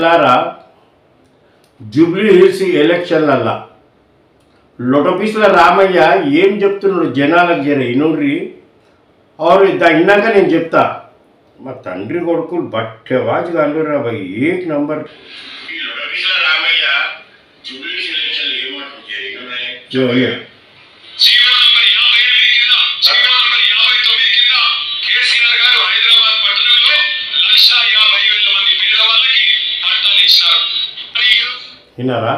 Lara Jubilee hills ఎలక్షన్లల్ల లొటపీస్ల Ramayya ఏం చెప్తున్నాడు జనాలకు జర ఇనుర్రి और इन्नाక నేను చెప్తా మా తండ్రి కొడుకులు బట్టెవాజ్ గాలురా భయ్ ఏక్ నంబర్ ఈ లొటపీస్ల రామయ్య జూబ్లీ హిల్స్ ఎలక్షన్ ఏమంటాడు జరిగినాయి జోయా జీవో నంబర్ 58 కింద జీవో నంబర్ 59 కింద కేసీఆర్ గారు హైదరాబాద్ పట్టణంలో 150,000 మంది పేదవాళ్ళకి పట్టాలు ఇచ్చారు విన్నారా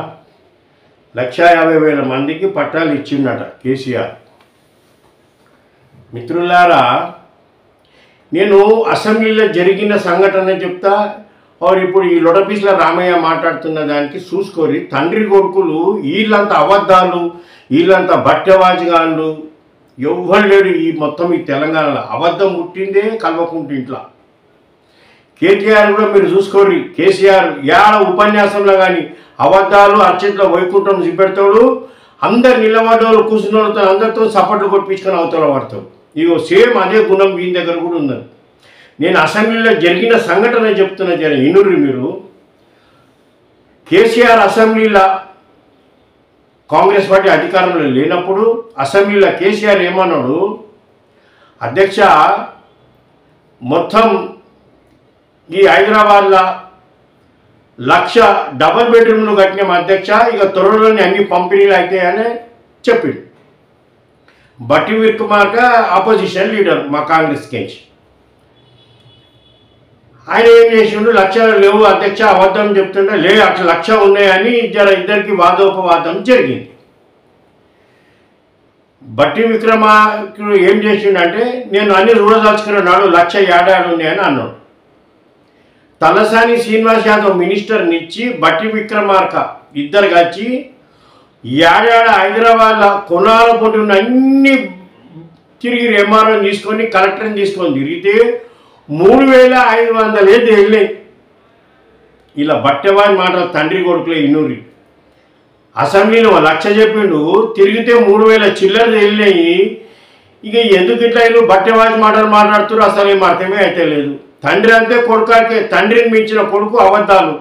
150,000 మందికి పట్టాలు ఇచ్చిందట కేసీఆర్. మిత్రులారా నేను అసెంబ్లీలో జరిగిన సంఘటన చెప్తా और ఇప్పుడు ఈ లొటపీస్ల రామయ్య మాట్లాడుతున్న దానికి చూసుకోరి తండ్రి కొడుకులు వీళ్ళంత అబద్ధాలు వీళ్ళంత బట్టెవాజగాళ్ళు ఎవ్వరు లేడు ఈ మొత్తం ఈ తెలంగాణలో అబద్ధం పుట్టిందే కల్వకుంట ఇంట్లో. కేటీఆర్ కూడా మీరు చూసుకోండి కేసీఆర్ యాడ ఉపన్యాసంలో కానీ అబద్ధాలు అర్చంట్లో వైకుంఠం చూపెడతాడు అందరు నిలబడ్డోళ్ళు కూర్చున్నోళ్ళతో అందరితో సపోర్ట్లు కొట్టించుకొని అవతల పడతాడు. ఇగో సేమ్ అదే గుణం వీని దగ్గర కూడా ఉన్నది. నేను అసెంబ్లీలో జరిగిన సంఘటన చెప్తున్నా జర ఇనుర్రి మీరు. కేసీఆర్ అసెంబ్లీలో కాంగ్రెస్ పార్టీ అధికారంలో లేనప్పుడు అసెంబ్లీలో కేసీఆర్ ఏమన్నాడు, అధ్యక్ష మొత్తం ఈ హైదరాబాద్లో 1,00,000 డబల్ బెడ్రూమ్లు కట్టినాం అధ్యక్ష, ఇక త్వరలోనే అన్ని పంపిణీలు అవుతాయని చెప్పిండు. బట్టి విక్రమార్క ఆపోజిషన్ లీడర్ మా కాంగ్రెస్ కించి ఆయన ఏం చేసిండు, 1,00,000 లేవు అధ్యక్ష అబద్ధం చెప్తుంటే లే అట్లా 1,00,000 ఉన్నాయని జర ఇద్దరికి వాదోపవాదం జరిగింది. బట్టి విక్రమార్కుడు ఏం చేసిండంటే నేను అన్ని చూడదలుచుకున్నాడు 1,00,000 ఏడాడు ఉన్నాయని అన్నాడు. తలసాని శ్రీనివాస్ యాదవ్ మినిస్టర్నిచ్చి బట్టి విక్రమార్క ఇద్దరు కలిసి ఏడాడ హైదరాబాద్లో కొనాల పొట్టి ఉన్న అన్ని తిరిగి ఎంఆర్ఓ తీసుకొని కలెక్టర్ని తీసుకొని తిరిగితే 3,500 ఏది వెళ్ళాయి. ఇలా బట్టెవాని మాటలు తండ్రి కొడుకులే ఇన్నూరి. అసెంబ్లీలో 1,00,000 చెప్పిండు, తిరిగితే 3,000 చిల్లర వెళ్ళినాయి. ఇక ఎందుకు ఇట్లా వీళ్ళు బట్టెవాని మాటలు మాట్లాడుతున్నారు అసలు ఏం అర్థమే అయితే లేదు. తండ్రి అంతే కొడుకాకే, తండ్రిని మించిన కొడుకు అబద్ధాలు.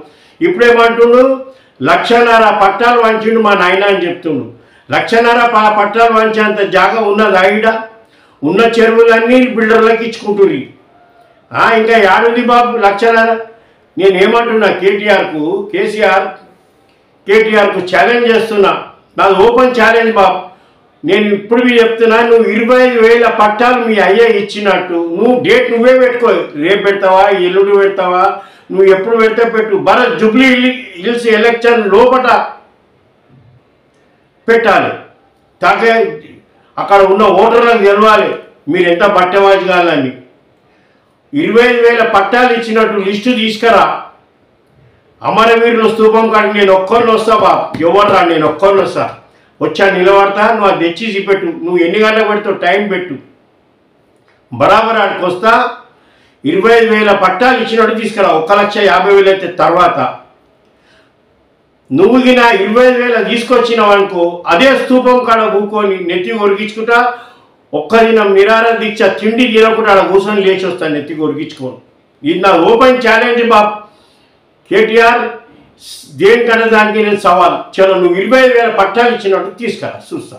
ఇప్పుడేమంటుండు 1,50,000 పట్టాలు వంచిండు మా నాయన అని చెప్తుండు. 1,50,000 పట్టాలు వంచేంత జాగా ఉన్నది ఆయిడ ఉన్న చెరువులన్నీ బిల్డర్లకు ఇచ్చుకుంటుర్రి. ఇంకా యాడుంది బాబు 1,50,000. నేనేమంటున్నా కేటీఆర్కు ఛాలెంజ్ చేస్తున్నా, నాది ఓపెన్ ఛాలెంజ్ బాబు. నేను ఇప్పుడు చెప్తున్నా, నువ్వు 25,000 పట్టాలు మీ అయ్యే ఇచ్చినట్టు నువ్వు డేట్ నువ్వే పెట్టుకో. రేపు పెడతావా ఎల్లుండి పెడతావా నువ్వు ఎప్పుడు పెడితే పెట్టు. భరత్ జూబ్లీ హిల్స్ ఎలక్షన్ లోపల పెట్టాలి. తాకే అక్కడ ఉన్న ఓటర్లకు తెలవాలి మీరు ఎంత బట్టెవాజు కావాలని. 25,000 పట్టాలు ఇచ్చినట్టు లిస్టు తీసుకురా. అమరవీరుల స్తూపం కాడికి నేను ఒక్కరిని వస్తా బాబు, ఎవరు నేను ఒక్కరిని వస్తా. వచ్చా నిలబడతా, నువ్వు అది తెచ్చి పెట్టు. నువ్వు ఎన్ని గంటలకు పెడతావు టైం పెట్టు. బరాబర్ ఆడికి వస్తా. 25,000 పట్టాలు ఇచ్చినట్టు తీసుకురా. 1,50,000 అయితే తర్వాత నువ్వు గిన 25,000 తీసుకొచ్చినావు అనుకో, అదే స్తూపం కాడ కూకొని నెత్తి కొరిగించుకుంటా ఒక్క దినం నిరార దీక్ష తిండి తినకుండా ఆడ కూర్చొని లేచి వస్తాను నెత్తి కొరిగించుకోను. ఇది నా ఓపెన్ ఛాలెంజ్ బాబు. కేటీఆర్ దేనికన్నా దానికి నేను సవాల్. చలో నువ్వు 25,000 పట్టాలు ఇచ్చినట్టు తీసుకురా చూస్తా.